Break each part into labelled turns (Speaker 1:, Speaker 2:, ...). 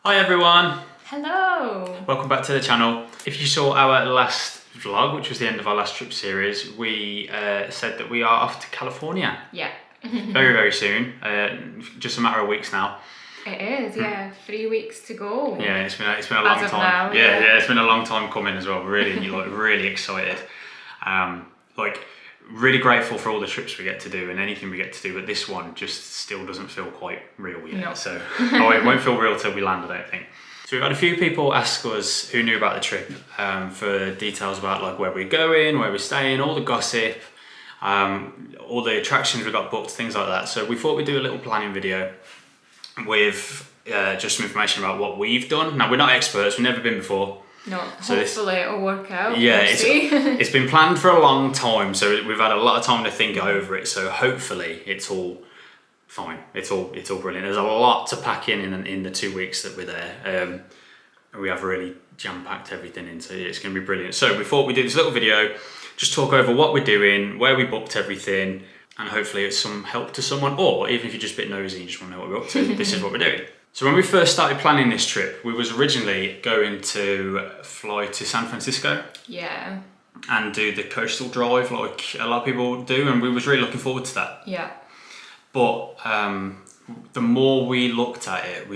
Speaker 1: Hi everyone!
Speaker 2: Hello!
Speaker 1: Welcome back to the channel. If you saw our last vlog, which was the end of our last trip series, we said that we are off to California.
Speaker 2: Yeah.
Speaker 1: Very, very soon. Just a matter of weeks now.
Speaker 2: It is, yeah. 3 weeks to go.
Speaker 1: Yeah, it's been a long
Speaker 2: As of
Speaker 1: time.
Speaker 2: now,
Speaker 1: yeah, it's been a long time coming as well. Really, really excited. Really grateful for all the trips we get to do and anything we get to do, but this one just still doesn't feel quite real yet.
Speaker 2: No.
Speaker 1: So it won't feel real till we land, I don't think. So we've had a few people ask us who knew about the trip for details about like where we're going, where we're staying, all the gossip, all the attractions we got booked, things like that. So we thought we'd do a little planning video with just some information about what we've done. Now we're not experts, we've never been before.
Speaker 2: No, so hopefully it'll work out.
Speaker 1: Yeah,
Speaker 2: we'll
Speaker 1: it's been planned for a long time, so we've had a lot of time to think over it. So hopefully it's all fine. It's all brilliant. There's a lot to pack in the 2 weeks that we're there. We have really jam-packed everything in, so it's going to be brilliant. So we thought we'd do this little video, just talk over what we're doing, where we booked everything, and hopefully it's some help to someone, or even if you're just a bit nosy and you just want to know what we're up to, this is what we're doing. So when we first started planning this trip, we was originally going to fly to San Francisco.
Speaker 2: Yeah.
Speaker 1: And do the coastal drive like a lot of people do, and we was really looking forward to that.
Speaker 2: Yeah.
Speaker 1: But the more we looked at it,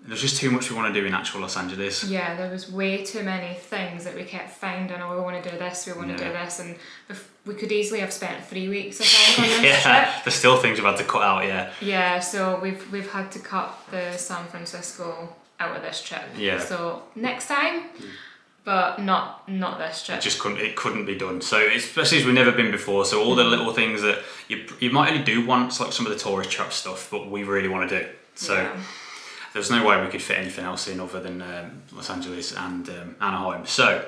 Speaker 1: there's just too much we want to do in actual Los Angeles.
Speaker 2: Yeah, there was way too many things that we kept finding. Oh, we want to do this, we want to do this, and we could easily have spent 3 weeks, I think, on this trip.
Speaker 1: There's still things we've had to cut out, yeah.
Speaker 2: Yeah, so we've had to cut the San Francisco out of this trip.
Speaker 1: Yeah.
Speaker 2: So next time, but not this trip.
Speaker 1: It couldn't be done. So especially as we've never been before, so all the little things that you might only do once, like some of the tourist trap stuff, but we really want to do. So. Yeah. There's no way we could fit anything else in other than Los Angeles and Anaheim. So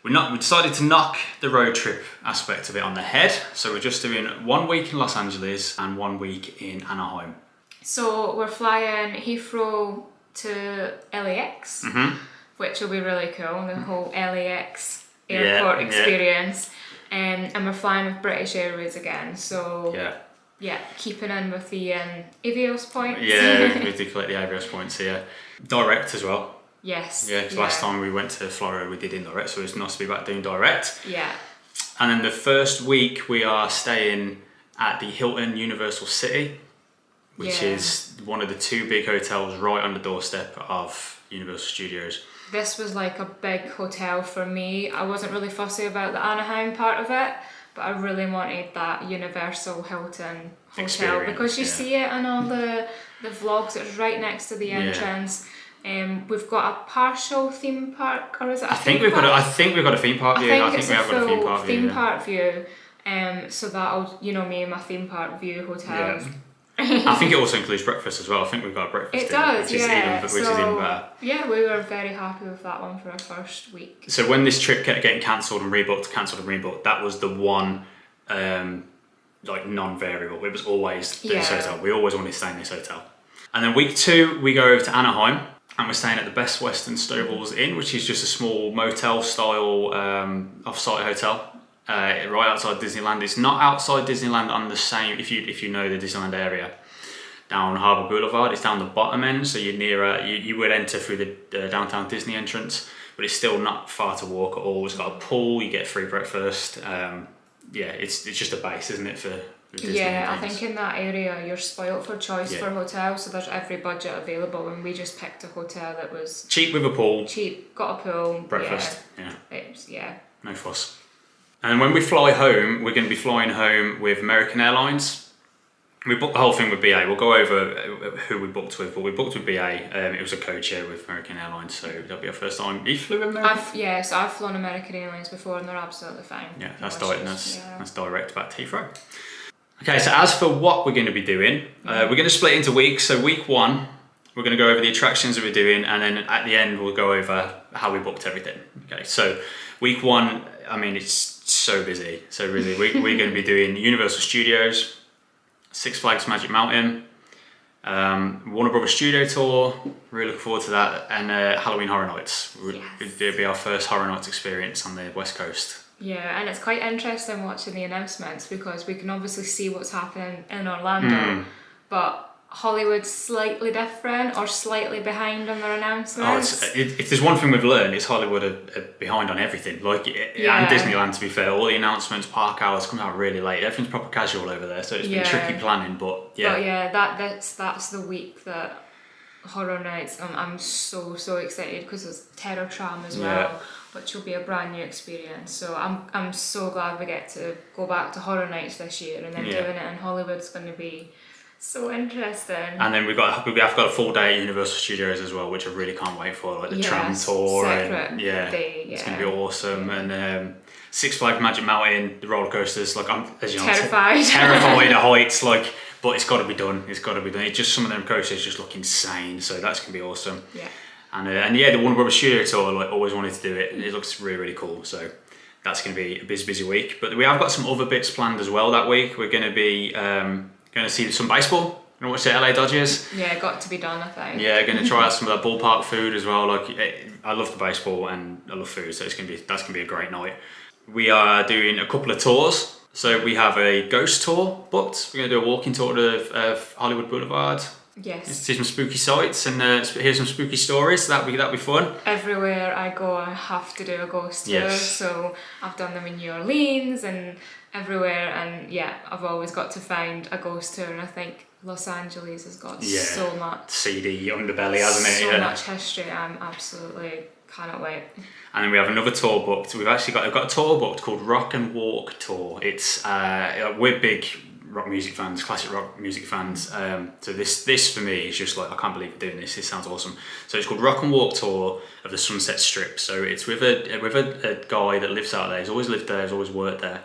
Speaker 1: we decided to knock the road trip aspect of it on the head. So we're just doing 1 week in Los Angeles and 1 week in Anaheim.
Speaker 2: So we're flying Heathrow to LAX, which will be really cool, the whole LAX airport experience. And we're flying with British Airways again. So yeah, keeping in with the Avios points.
Speaker 1: Yeah, we did collect the Avios points here. Direct as well.
Speaker 2: Yes.
Speaker 1: Yeah, because last time we went to Florida we did indirect, so it's nice to be back doing direct.
Speaker 2: Yeah.
Speaker 1: And then the first week we are staying at the Hilton Universal City, which is one of the 2 big hotels right on the doorstep of Universal Studios. This
Speaker 2: was like a big hotel for me. I wasn't really fussy about the Anaheim part of it, but I really wanted that Universal Hilton hotel because you see it on all the vlogs. It's right next to the entrance. We've got a partial theme park, or is it? I think we've got a theme park view. I think we have got a theme park view. So that'll, me and my theme park view hotel.
Speaker 1: Yeah. I think it also includes breakfast as well. I think we've got a breakfast.
Speaker 2: It does,
Speaker 1: which is even better.
Speaker 2: Yeah, we were very happy with that one for our first week.
Speaker 1: So when this trip kept getting cancelled and rebooked, that was the one non-variable. It was always this hotel. We always wanted to stay in this hotel. And then week 2, we go over to Anaheim and we're staying at the Best Western Snowballs Inn, which is just a small motel-style off-site hotel. Right outside Disneyland. It's not outside Disneyland on the same, if you know the Disneyland area, down Harbour Boulevard. It's down the bottom end, so you're nearer, you would enter through the downtown Disney entrance, but it's still not far to walk at all. It's got a pool, you get free breakfast. It's just a base, isn't it, for Disney?
Speaker 2: Yeah, I think in that area you're spoilt for choice for hotels, so there's every budget available, and we just picked a hotel that was
Speaker 1: cheap with a pool.
Speaker 2: Cheap, got a pool.
Speaker 1: Breakfast,
Speaker 2: No
Speaker 1: fuss. And when we fly home, we're going to be flying home with American Airlines. We booked the whole thing with BA. We'll go over who we booked with, but we booked with BA. It was a code share with American Airlines, so that'll be our first time. You flew with American?
Speaker 2: So I've flown American Airlines before, and they're absolutely fine.
Speaker 1: Yeah, that's direct back to Heathrow. Okay, so as for what we're going to be doing, we're going to split into weeks. So week 1, we're going to go over the attractions that we're doing, and then at the end we'll go over how we booked everything. Okay, so week 1, I mean, it's so busy. So really, we're going to be doing Universal Studios, Six Flags Magic Mountain, Warner Brothers Studio Tour, really looking forward to that, and Halloween Horror Nights. It'll be our first Horror Nights experience on the West Coast.
Speaker 2: Yeah, and it's quite interesting watching the announcements because we can obviously see what's happening in Orlando, but Hollywood's slightly different or slightly behind on their announcements.
Speaker 1: If there's one thing we've learned, it's Hollywood are behind on everything. Like, and Disneyland, to be fair, all the announcements, park hours come out really late. Everything's proper casual over there, so it's been tricky planning. But yeah,
Speaker 2: that's the week that Horror Nights. I'm so excited because it's Terror Tram as well, which will be a brand new experience. So I'm so glad we get to go back to Horror Nights this year, and then doing it in Hollywood's going to be so interesting.
Speaker 1: And then we've got a full day at Universal Studios as well, which I really can't wait for, like the tram tour and it's gonna be awesome. And Six Flags Magic Mountain, the roller coasters, like I'm terrified of heights, like, but it's got to be done. It's just some of them coasters just look insane, so that's gonna be awesome. And the Warner Brothers Studio tour, like, always wanted to do it. It looks really cool, so that's gonna be a busy week. But we have got some other bits planned as well that week. We're gonna be going to see some baseball. You know, watch the LA Dodgers.
Speaker 2: Yeah, got to be done, I think.
Speaker 1: Yeah, going to try out some of that ballpark food as well. Like, I love the baseball and I love food, so that's going to be a great night. We are doing a couple of tours. So we have a ghost tour booked. We're going to do a walking tour of Hollywood Boulevard.
Speaker 2: Yes.
Speaker 1: See some spooky sights and hear some spooky stories. That'd be fun.
Speaker 2: Everywhere I go, I have to do a ghost tour. So I've done them in New Orleans and everywhere, and I've always got to find a ghost tour, and I think Los Angeles has got so much
Speaker 1: seedy underbelly, hasn't it?
Speaker 2: So much history. I'm absolutely cannot wait.
Speaker 1: And then we have another tour booked. I've got a tour booked called Rock and Walk Tour. It's we're big rock music fans, classic rock music fans. So this for me is just like, I can't believe we're doing this. This sounds awesome. So it's called Rock and Walk Tour of the Sunset Strip. So it's with a guy that lives out there. He's always lived there. He's always worked there.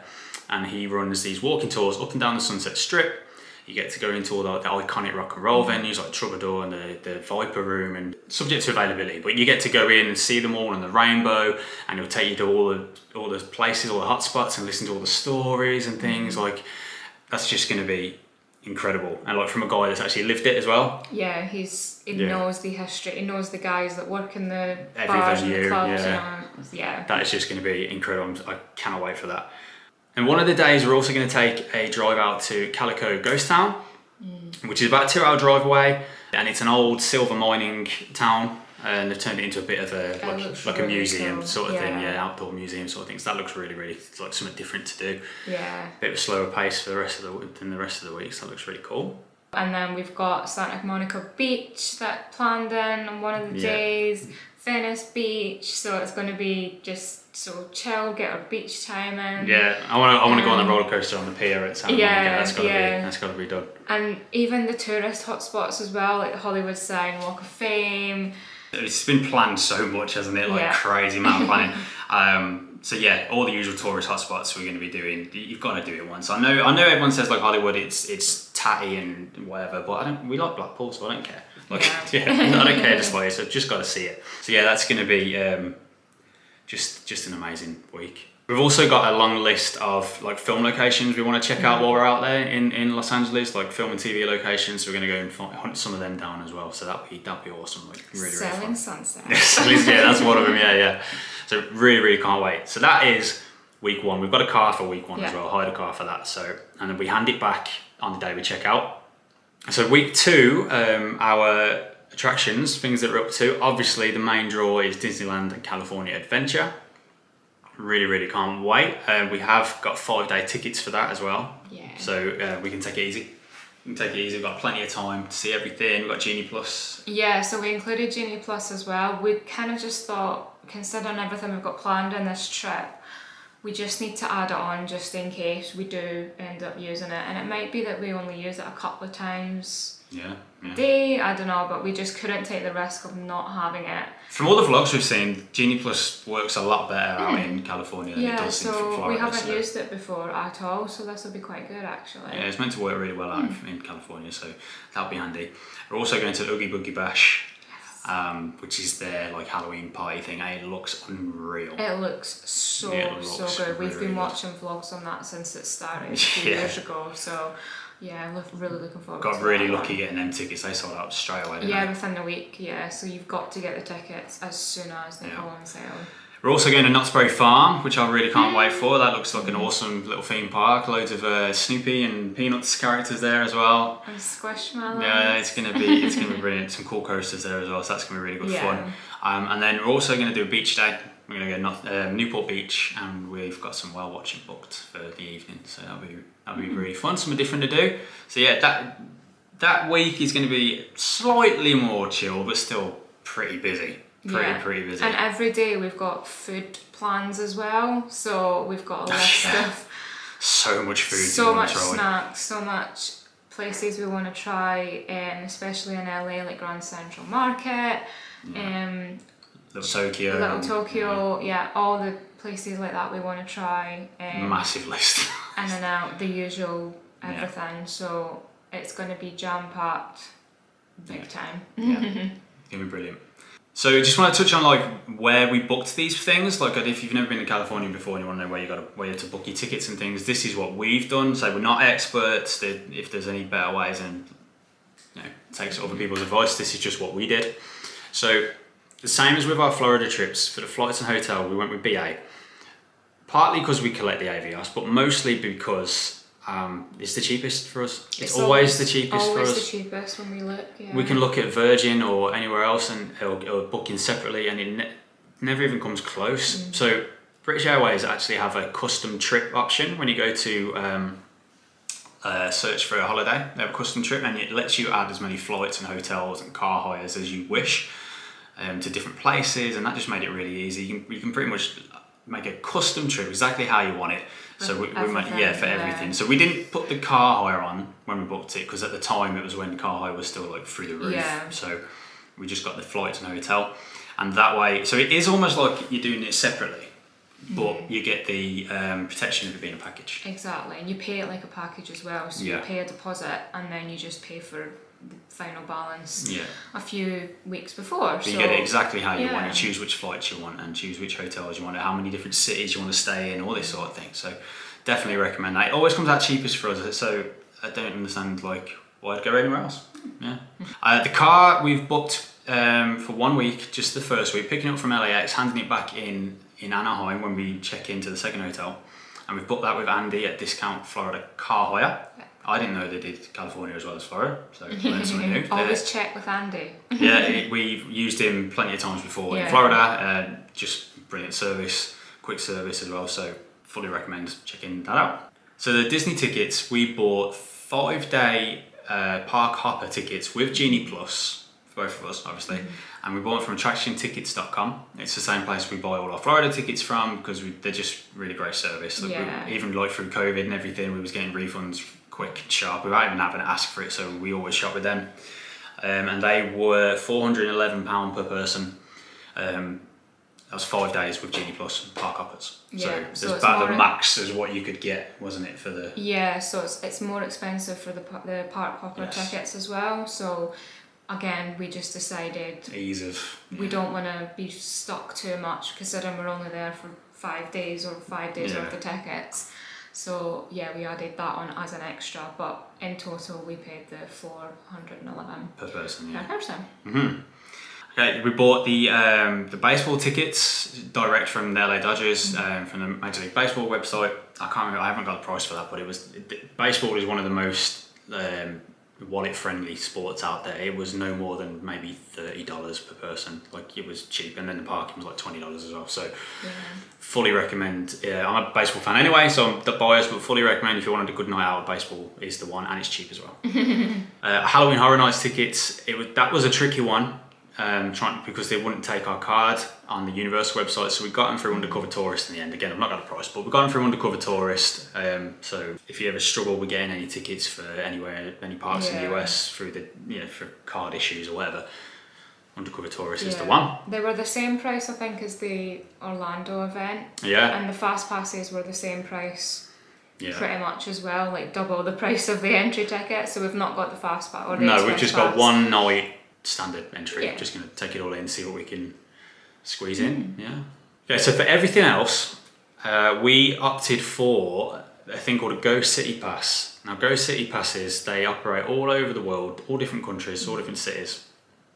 Speaker 1: And he runs these walking tours up and down the Sunset Strip. You get to go into all the iconic rock and roll venues like Troubadour and the Viper Room, and subject to availability, but you get to go in and see them all in the Rainbow, and he'll take you to all the places, all the hot spots, and listen to all the stories and things. Like, that's just going to be incredible. And like, from a guy that's actually lived it as well.
Speaker 2: Yeah, he knows the history. He knows the guys that work in the bars and the clubs. That is just going to be incredible. I cannot wait for that. And one of the days we're also going to take a drive out to Calico Ghost Town, which is about a 2-hour drive away, and it's an old silver mining town, and they've turned it into a bit of a museum sort of thing, outdoor museum sort of thing. So that looks really like something different to do. Yeah. A bit of a slower pace for the rest of the week. So that looks really cool. And then we've got Santa Monica Beach that planned in on one of the days. Venice Beach, so it's going to be just so chill, get our beach time in. Yeah, I want to go on the roller coaster on the pier at Santa Monica. That's got to be done. And even the tourist hotspots as well, like the Hollywood sign, Walk of Fame.
Speaker 1: It's been planned so much, hasn't it? Like, crazy amount of planning. So yeah, all the usual tourist hotspots we're going to be doing. You've got to do it once. I know everyone says like Hollywood, it's tatty and whatever, but we like Blackpool, so I don't care. Like, I don't care just it, so I've just got to see it. So yeah, that's going to be just an amazing week. We've also got a long list of like film locations we want to check out while we're out there in Los Angeles, like film and TV locations. So we're going to go and hunt some of them down as well. So that'd be awesome. Like, really
Speaker 2: Selling Sunset.
Speaker 1: Yeah, that's one of them. Yeah. So really can't wait. So that is week one. We've got a car for week one as well. Hired a car for that. So, and then we hand it back on the day we check out. So week two, our attractions, things that we're up to. Obviously, the main draw is Disneyland and California Adventure. Really can't wait. We have got 5-day tickets for that as well. Yeah. So we can take it easy. We've got plenty of time to see everything. We've got Genie Plus. Yeah,
Speaker 2: so we included Genie Plus as well. We kind of just thought, considering everything we've got planned in this trip, we just need to add it on just in case we do end up using it. And it might be that we only use it a couple of times a day, I don't know, but we just couldn't take the risk of not having it.
Speaker 1: From all the vlogs we've seen, Genie Plus works a lot better out in California than it does in Florida.
Speaker 2: We haven't used it before at all, so this will be quite good actually.
Speaker 1: Yeah, it's meant to work really well out in California, so that'll be handy. We're also going to the Oogie Boogie Bash. Which is their like Halloween party thing. It looks unreal.
Speaker 2: It looks so good. We've been watching vlogs on that since it started 2 years ago. So yeah, I'm really looking forward to it. Got
Speaker 1: really lucky getting them tickets. They sold out straight away.
Speaker 2: Yeah, within the week. Yeah, so you've got to get the tickets as soon as they go on sale.
Speaker 1: We're also going to Knott's Farm, which I really can't wait for. That looks like an awesome little theme park. Loads of Snoopy and Peanuts characters there as well.
Speaker 2: And Squishmallows.
Speaker 1: Yeah, it's gonna be brilliant. Some cool coasters there as well, so that's gonna be really good fun. And then we're also going to do a beach day. We're going to go to Newport Beach, and we've got some whale watching booked for the evening, so that'll be really fun. Something different to do. So yeah, that week is going to be slightly more chill, but still pretty busy. Pretty busy.
Speaker 2: And every day we've got food plans as well. So we've got a list of
Speaker 1: so much food.
Speaker 2: So much snacks, so much places we want to try, especially in LA, like Grand Central Market. Little Tokyo, all the places like that we want to try.
Speaker 1: Massive list.
Speaker 2: In and out, the usual everything. So it's going to be jam-packed big time.
Speaker 1: Yeah, it's going to be brilliant. So just want to touch on like where we booked these things. Like if you've never been to California before and you want to know where to book your tickets and things, this is what we've done. So we're not experts. If there's any better ways and take other people's advice, this is just what we did. So the same as with our Florida trips, for the flights and hotel, we went with BA. Partly because we collect the AVRs, but mostly because it's the cheapest for us. It's always the cheapest for us.
Speaker 2: Always the cheapest when we look,
Speaker 1: We can look at Virgin or anywhere else and it'll book in separately, and it never even comes close. So British Airways actually have a custom trip option when you go to search for a holiday. They have a custom trip, and it lets you add as many flights and hotels and car hires as you wish. To different places, and that just made it really easy. You can pretty much make a custom trip exactly how you want it. So we made, for everything. So we didn't put the car hire on when we booked it, because at the time it was when car hire was still like through the roof. So we just got the flights and hotel, and that way, so it is almost like you're doing it separately, but you get the protection of it being a package.
Speaker 2: Exactly, and you pay it like a package as well. So you pay a deposit, and then you just pay for the final balance a few weeks before.
Speaker 1: But you get it exactly how you want. You choose which flights you want and choose which hotels you want, how many different cities you want to stay in, all this sort of thing. So definitely recommend that. It always comes out cheapest for us, so I don't understand like why I'd go anywhere else. The car we've booked for 1 week, just the first week, picking it up from LAX, handing it back in Anaheim when we check into the second hotel, and we've booked that with Andy at Discount Florida Car Hire. I didn't know they did California as well as Florida, so learned something new.
Speaker 2: Always check with Andy.
Speaker 1: We've used him plenty of times before in Florida. Just brilliant service, quick service as well, so fully recommend checking that out. So the Disney tickets, we bought 5-day park hopper tickets with Genie Plus, for both of us obviously, and we bought them from attractiontickets.com. It's the same place we buy all our Florida tickets from, because they're just really great service. Even like through COVID and everything, we was getting refunds quick and sharp without even having to ask for it, so we always shop with them. And they were £411 per person. That was 5 days with Genie Plus park hoppers. So it's about the max is what you could get, wasn't it, for the...
Speaker 2: so it's more expensive for the park hopper tickets as well. So again, we just decided we don't want to be stuck too much, considering we're only there for 5 days or 5 days worth of tickets. So we added that on as an extra, but in total we paid the $411
Speaker 1: per person.
Speaker 2: Okay,
Speaker 1: we bought the baseball tickets direct from the LA Dodgers, from the Major League Baseball website. I can't remember, I haven't got the price for that, but baseball is one of the most wallet-friendly sports out there. It was no more than maybe $30 per person. Like, it was cheap, and then the parking was like $20 as well. So fully recommend. I'm a baseball fan anyway, so I'm biased, but fully recommend if you wanted a good night out. Baseball is the one, and it's cheap as well. Halloween Horror Nights tickets, that was a tricky one. Because they wouldn't take our card on the Universal website, so we got them through Undercover Tourist in the end. Again, I've not got the price, but we got them through Undercover Tourist. So if you ever struggle with getting any tickets for anywhere, any parts in the US through the for card issues or whatever, Undercover Tourist is the one.
Speaker 2: They were the same price, I think, as the Orlando event. And the fast passes were the same price. Pretty much as well, like double the price of the entry ticket. So we've not got the fast pass.
Speaker 1: No, we've just got 1 night standard entry. Just going to take it all in, see what we can squeeze in. Okay, so for everything else, we opted for a thing called a Go City Pass. Now, Go City Passes, they operate all over the world, all different countries, all different cities.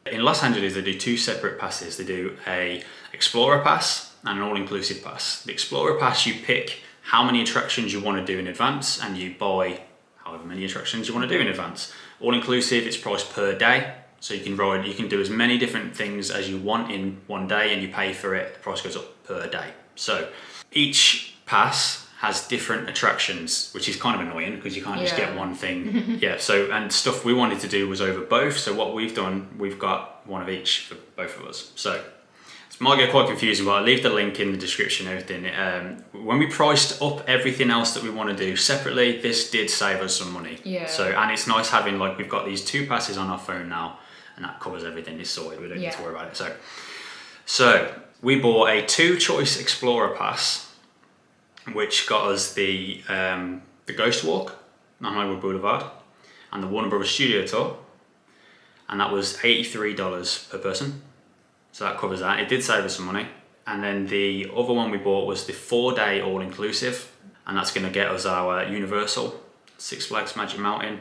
Speaker 1: In Los Angeles, they do 2 separate passes. They do a Explorer Pass, and an all-inclusive pass. The Explorer Pass, you pick how many attractions you want to do in advance, and you buy however many attractions you want to do in advance. All-inclusive, it's priced per day, so you can do as many different things as you want in one day, and you pay for it, the price goes up per day. So each pass has different attractions, which is kind of annoying because you can't just get one thing. And stuff we wanted to do was over both. So what we've done, we've got one of each for both of us. So it might get quite confusing, but I'll leave the link in the description and everything. When we priced up everything else that we want to do separately, this did save us some money. So, and it's nice having, like, we've got these 2 passes on our phone now, and that covers everything. It's sorted, we don't need to worry about it. So we bought a 2-choice Explorer Pass, which got us the Ghost Walk on Hollywood Boulevard and the Warner Brothers Studio Tour, and that was $83 per person. So that covers that. It did save us some money. And then the other one we bought was the 4-day all-inclusive, and that's going to get us our Universal, Six Flags Magic Mountain,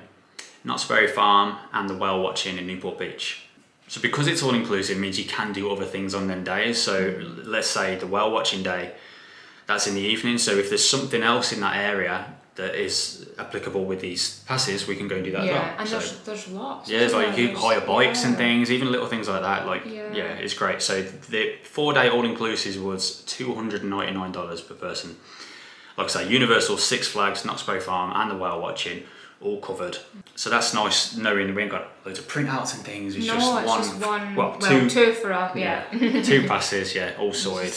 Speaker 1: Knott's Berry Farm, and the whale watching in Newport Beach. So because it's all-inclusive, it means you can do other things on them days. So let's say the whale watching day, that's in the evening, so if there's something else in that area that is applicable with these passes, we can go and do that as well.
Speaker 2: And there's lots.
Speaker 1: Yeah, there's like you can hire bikes and things, even little things like that. Like it's great. So the 4-day all-inclusive was $299 per person. Like I say, Universal, Six Flags, Knott's Berry Farm, and the whale watching, all covered. So that's nice knowing we ain't got loads of printouts and things. It's just one. Well, two
Speaker 2: for us.
Speaker 1: 2 passes. All sorted.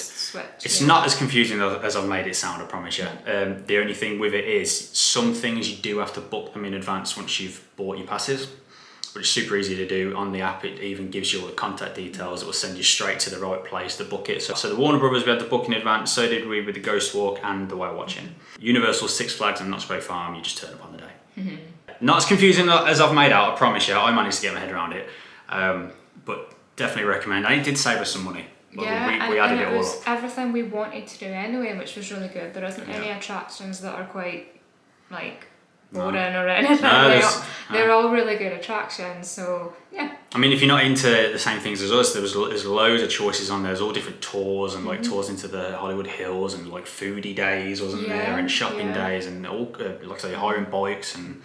Speaker 1: It's not as confusing as I've made it sound, I promise you. The only thing with it is some things you do have to book them in advance once you've bought your passes, but it's super easy to do on the app. It even gives you all the contact details. It will send you straight to the right place to book it. So the Warner Brothers, we had to book in advance, so did we with the Ghost Walk and the whale watching. Universal, Six Flags and Knott's Berry Farm, you just turn up on the day. Not as confusing as I've made out, I promise you. I managed to get my head around it, but definitely recommend. And it did save us some money. We added it all up.
Speaker 2: Everything we wanted to do anyway, which was really good. There isn't any attractions that are quite like boring or anything. They're all really good attractions. So
Speaker 1: I mean, if you're not into the same things as us, there's loads of choices on there. There's all different tours and like tours into the Hollywood Hills and like foodie days, wasn't there, and shopping days and all like I say, hiring bikes and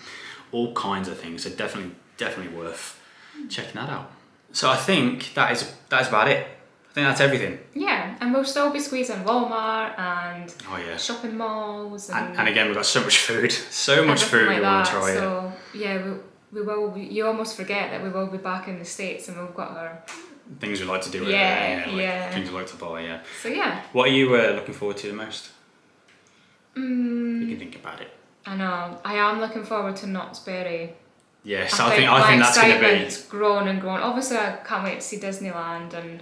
Speaker 1: all kinds of things. So definitely worth checking that out. So I think that's about it. I think that's everything. Yeah, and we'll still be squeezing Walmart and shopping malls. And again, we've got so much food. So much food we want to try. So we will be, you almost forget that we will be back in the States and we've got our... things we like to do over there. Things we like to buy, So what are you looking forward to the most? You can think about it. I know. I am looking forward to Knott's Berry. Yes, I think that's going to be... It's grown and grown. Obviously, I can't wait to see Disneyland and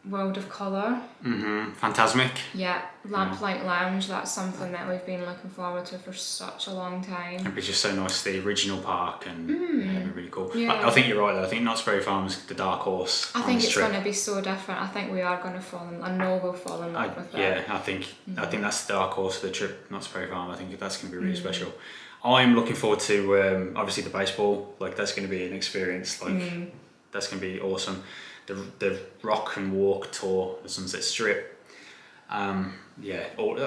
Speaker 1: World of Colour. Fantasmic. Yeah, Lamplight Lounge, that's something that we've been looking forward to for such a long time. It'd be just so nice, the original park, and it'd be really cool. I think you're right though, I think Knott's Berry Farm's the dark horse. I think it's going to be so different. I think we are going to fall in, I know we'll fall in love with it. Yeah, I think that's the dark horse for the trip, Knott's Berry Farm. I think that's going to be really special. I'm looking forward to obviously the baseball, like that's going to be an experience, like that's going to be awesome. The Rock and Walk tour, the Sunset Strip,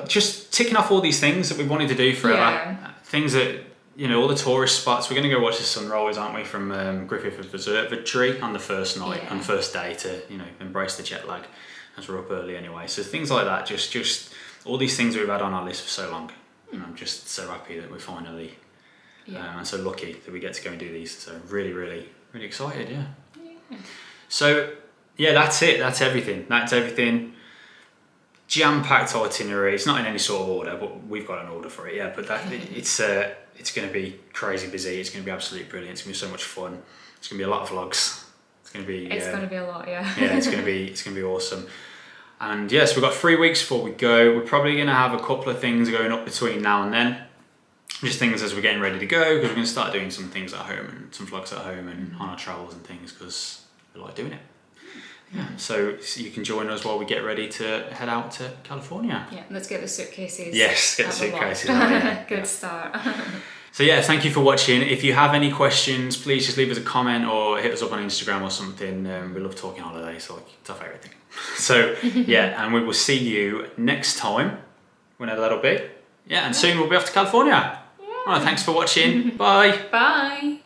Speaker 1: just ticking off all these things that we wanted to do forever. Things that, all the tourist spots. We're going to go watch the sunrise, aren't we, from Griffith Observatory on the first night, on the first day to, embrace the jet lag, as we're up early anyway. So things like that, just all these things we've had on our list for so long. And I'm just so happy that we're finally, and so lucky that we get to go and do these. So really, really, really excited, So, that's it. That's everything. Jam-packed itinerary. It's not in any sort of order, but we've got an order for it. But it's going to be crazy busy. It's going to be absolutely brilliant. It's going to be so much fun. It's going to be a lot of vlogs. It's going to be. It's going to be a lot, it's going to be awesome. And yes, we've got 3 weeks before we go. We're probably going to have a couple of things going up between now and then. Just things as we're getting ready to go, because we're going to start doing some things at home and some vlogs at home and on our travels and things, because we like doing it. So you can join us while we get ready to head out to California. Let's get the suitcases. Yes, get the suitcases. Good start. So yeah, thank you for watching. If you have any questions, please just leave us a comment or hit us up on Instagram or something. We love talking holidays, so like, it's our favourite thing. So yeah, and we will see you next time, whenever that'll be. Yeah, and soon we'll be off to California. Yeah. All right, thanks for watching. Bye.
Speaker 2: Bye.